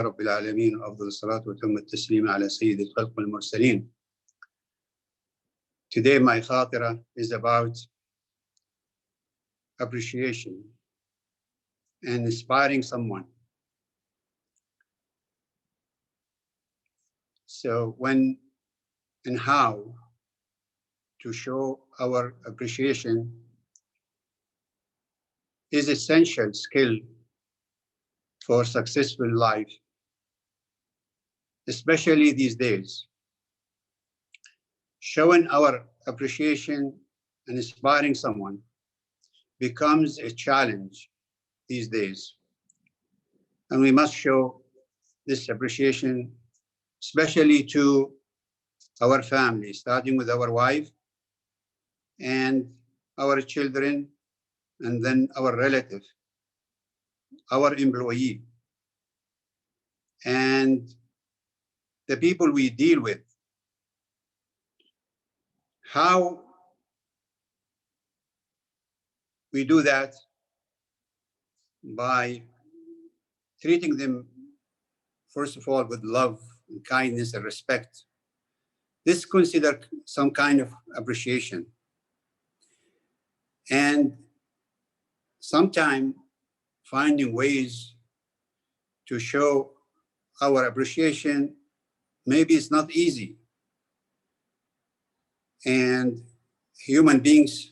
رب العالمين وأفضل الصلاة وتم التسليم على سيد الخلق والمرسلين. Today my Khatira is about appreciation and inspiring someone. So when and how to show our appreciation is essential skill for successful life, especially these days. Showing our appreciation and inspiring someone becomes a challenge these days. And we must show this appreciation, especially to our family, starting with our wife and our children, and then our relative, our employee, and the people we deal with. How we do that? By treating them, first of all, with love and kindness and respect. This is considered some kind of appreciation. And sometimes finding ways to show our appreciation, maybe it's not easy. And human beings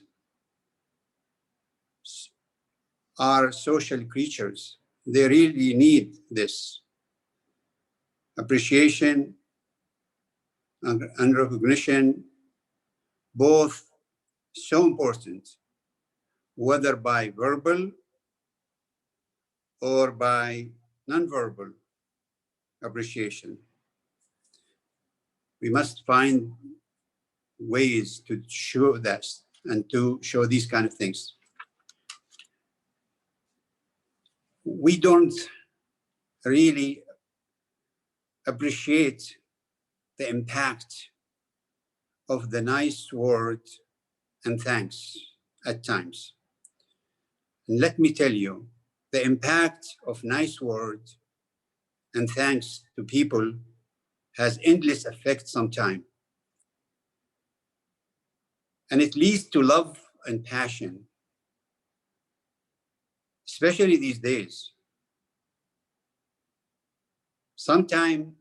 are social creatures. They really need this appreciation and recognition, both so important, whether by verbal or by nonverbal appreciation. We must find ways to show that and to show these kind of things. We don't really appreciate the impact of the nice word and thanks at times. And let me tell you, the impact of nice words and thanks to people has endless effect sometimes. And it leads to love and passion, especially these days. Sometimes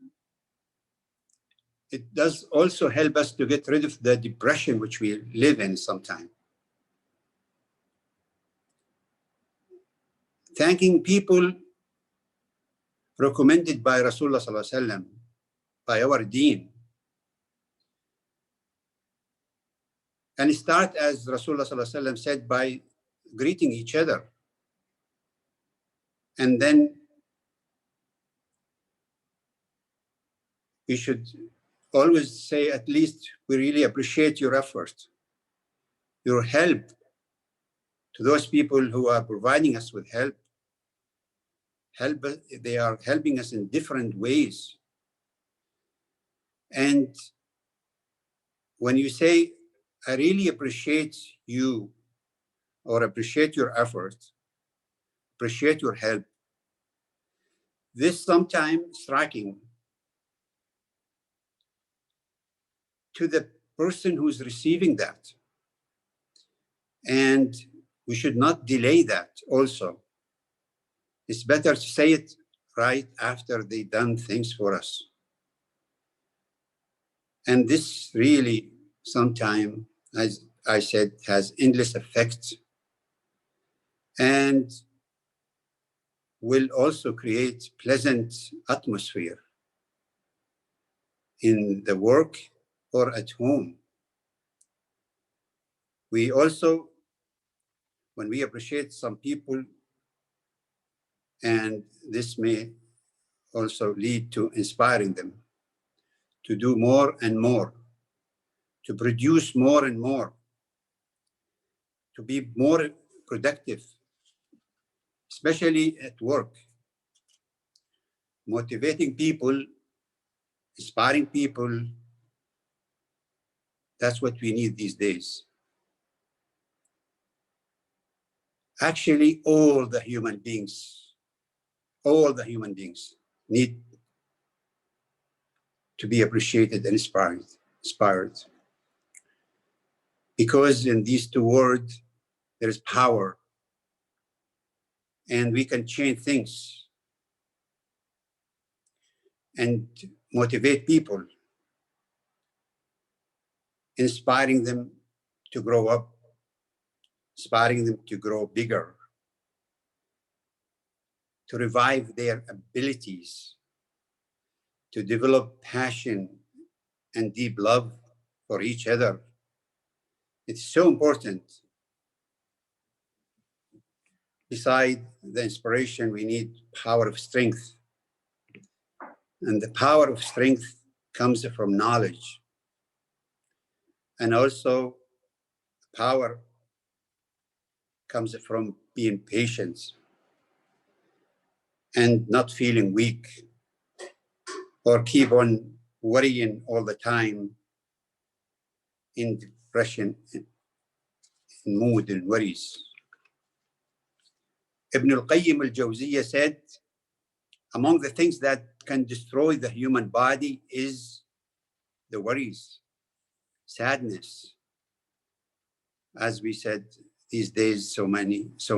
it does also help us to get rid of the depression which we live in sometimes. Thanking people recommended by Rasulullah Sallallahu Alaihi Wasallam, by our deen. And start, as Rasulullah Sallallahu Alaihi Wasallam said, by greeting each other. And then we should always say, at least, we really appreciate your effort, your help to those people who are providing us with help. They are helping us in different ways. And when you say, I really appreciate you, or appreciate your effort, appreciate your help, this sometimes striking to the person who's receiving that. And we should not delay that also. It's better to say it right after they've done things for us. And this really sometimes, as I said, has endless effects and will also create pleasant atmosphere in the work or at home. We also, when we appreciate some people, and this may also lead to inspiring them to do more and more, to produce more and more, to be more productive, especially at work. Motivating people, inspiring people, that's what we need these days. Actually, all the human beings need to be appreciated and inspired. Because in these two words, there is power, and we can change things and motivate people, inspiring them to grow up, inspiring them to grow bigger, to revive their abilities, to develop passion and deep love for each other. It's so important. Beside the inspiration, we need power of strength. And the power of strength comes from knowledge. And also power comes from being patient and not feeling weak or keep on worrying all the time in depression, in mood and worries. Ibn al-Qayyim al-Jawziyya said, among the things that can destroy the human body is the worries, sadness. As we said, these days, so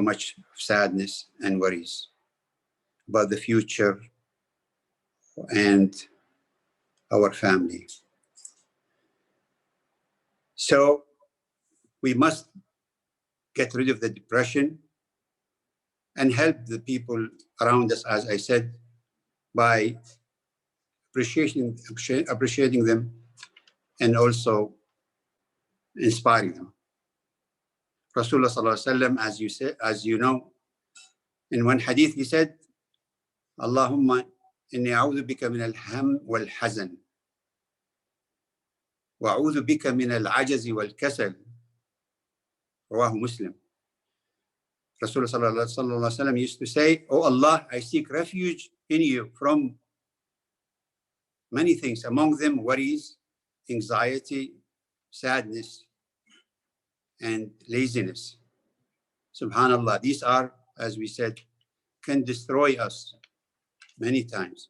much sadness and worries about the future and our family. So we must get rid of the depression and help the people around us, as I said, by appreciating them and also inspiring them. Rasulullah sallallahu alaihi wasallam, as you know, in one hadith he said, Allahumma inni a'udhu bika min al-ham wal-hazan wa a'udhu bika min al-ajazi wal-kasal. Rawahu Muslim. Rasulullah sallallahu alaihi wasallam used to say, oh Allah, I seek refuge in you from many things, among them worries, anxiety, sadness, and laziness. Subhanallah, these are, as we said, can destroy us many times.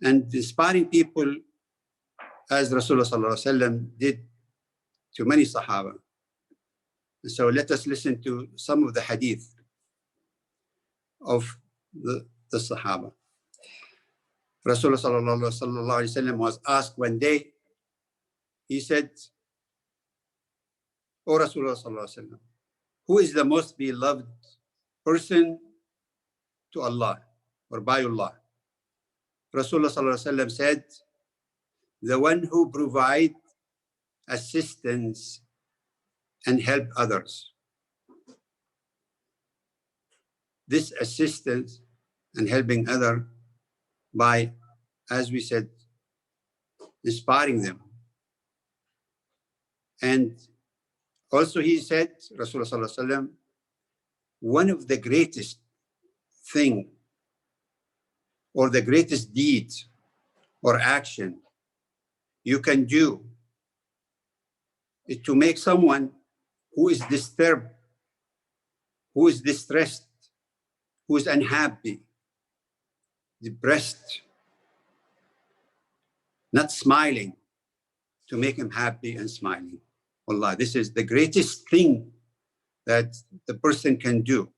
And inspiring people, as Rasulullah sallallahu alaihi wasallam did to many Sahaba. So let us listen to some of the hadith of the Sahaba. Rasulullah sallallahu alaihi wasallam was asked one day, he said, O Rasulullah sallallahu alaihi wasallam, who is the most beloved person to Allah or by Allah? Rasulullah sallallahu alaihi wasallam said, the one who provides assistance and help others. This assistance and helping others by, as we said, inspiring them. And also he said, Rasulullah sallallahu alaihi wasallam, one of the greatest thing or the greatest deed or action you can do is to make someone who is disturbed, who is distressed, who is unhappy, depressed, not smiling, to make him happy and smiling. Wallah, this is the greatest thing that the person can do.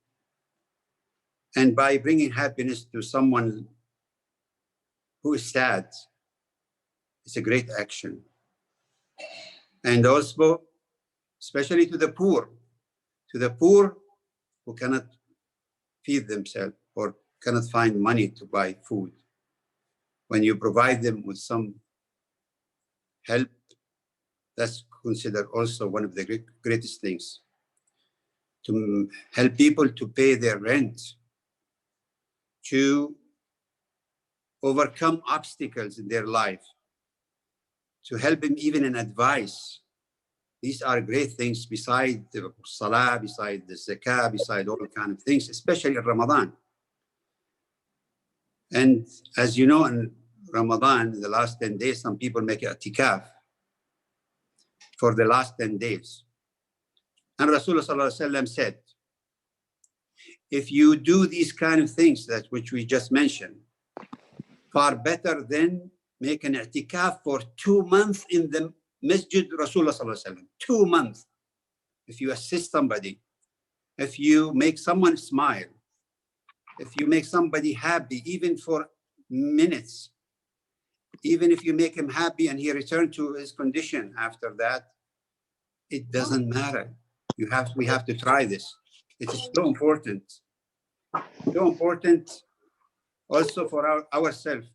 And by bringing happiness to someone who is sad, it's a great action. And also, especially to the poor who cannot feed themselves or cannot find money to buy food. When you provide them with some help, that's considered also one of the greatest things. To help people to pay their rent, to overcome obstacles in their life, to help them even in advice. These are great things beside the salah, beside the zakah, beside all kinds of things, especially in Ramadan. And as you know, in Ramadan, in the last 10 days, some people make i'tikaf for the last 10 days. And Rasulullah sallallahu alaihi wasallam said, if you do these kind of things that which we just mentioned, far better than make an i'tikaf for 2 months in the Masjid Rasulullah sallallahu alaihi wasallam. 2 months. If you assist somebody, if you make someone smile, if you make somebody happy, even for minutes, even if you make him happy and he returns to his condition after that, it doesn't matter. We have to try this. It is so important. So important also for ourselves.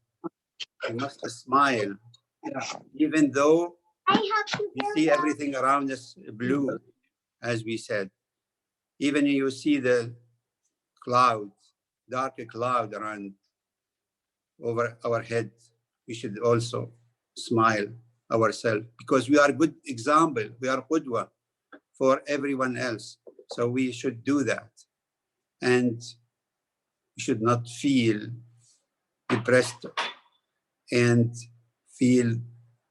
We must smile, even though we see everything around us blue, as we said. Even you see the cloud, dark cloud around over our head, we should also smile ourselves, because we are a good example. We are qudwa for everyone else. So we should do that. And we should not feel depressed and feel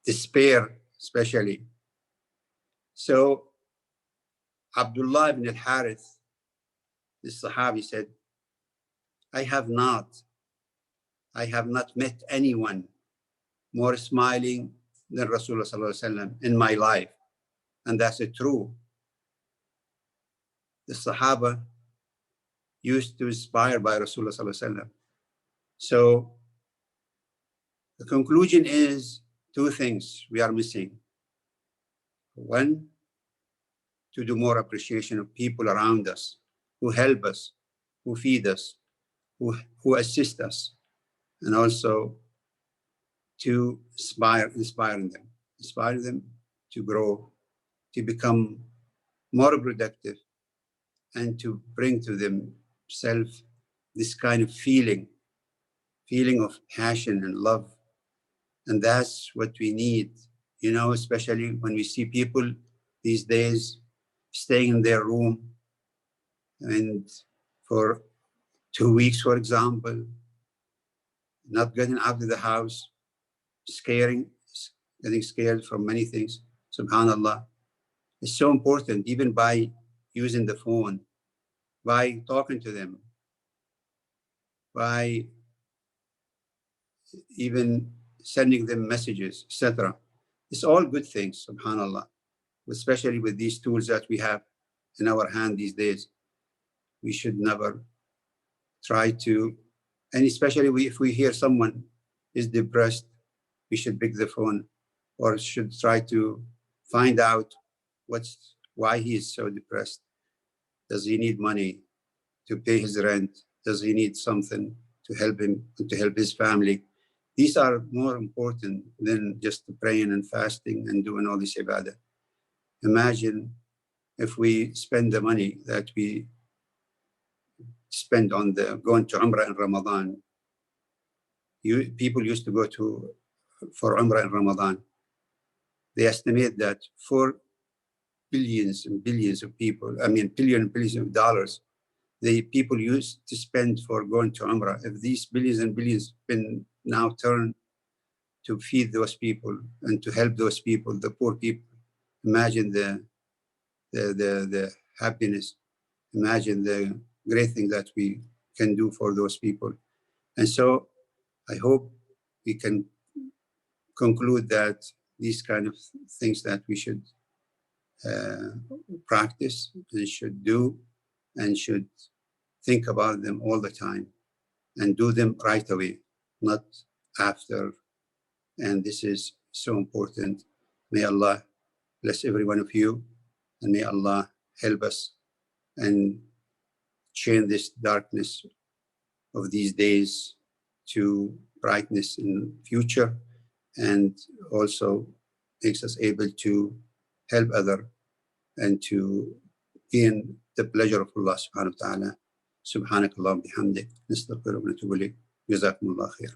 despair, especially. So Abdullah ibn al-Harith, the Sahabi, said, I have not met anyone more smiling than Rasulullah sallallahu alaihi wasallam in my life. And that's true. The Sahaba used to inspire by Rasulullah sallallahu alaihi wasallam. So the conclusion is 2 things we are missing. One, to do more appreciation of people around us who help us, who feed us, who assist us, and also to inspire them to grow, to become more productive, and to bring to themselves this kind of feeling of passion and love. And that's what we need, especially when we see people these days staying in their room and for 2 weeks, for example, not getting out of the house, getting scared from many things. Subhanallah. It's so important, even by using the phone, by talking to them, by even sending them messages, etc. It's all good things, subhanallah, especially with these tools that we have in our hand these days. We should never try to, and especially if we hear someone is depressed, we should pick the phone or should try to find out why he is so depressed. Does he need money to pay his rent? Does he need something to help him, to help his family? These are more important than just praying and fasting and doing all this ibadah. Imagine if we spend the money that we spend on going to Umrah in Ramadan. People used to go for Umrah in Ramadan. They estimate that 4 billions and billions of people, billions and billions of dollars, the people used to spend for going to Umrah. If these billions and billions been now turned to feed those people and to help those people, the poor people, imagine the happiness, imagine the great thing that we can do for those people. And so I hope we can conclude that these kind of things that we should practice and should do and should think about them all the time and do them right away, not after. And this is so important. May Allah bless every one of you, and may Allah help us and change this darkness of these days to brightness in future, and also makes us able to help other and to gain the pleasure of Allah subhanahu wa ta'ala. Subhanakallah bihamdik, nastaghfiruka wa natubu ilayk. Jazakumullah khair.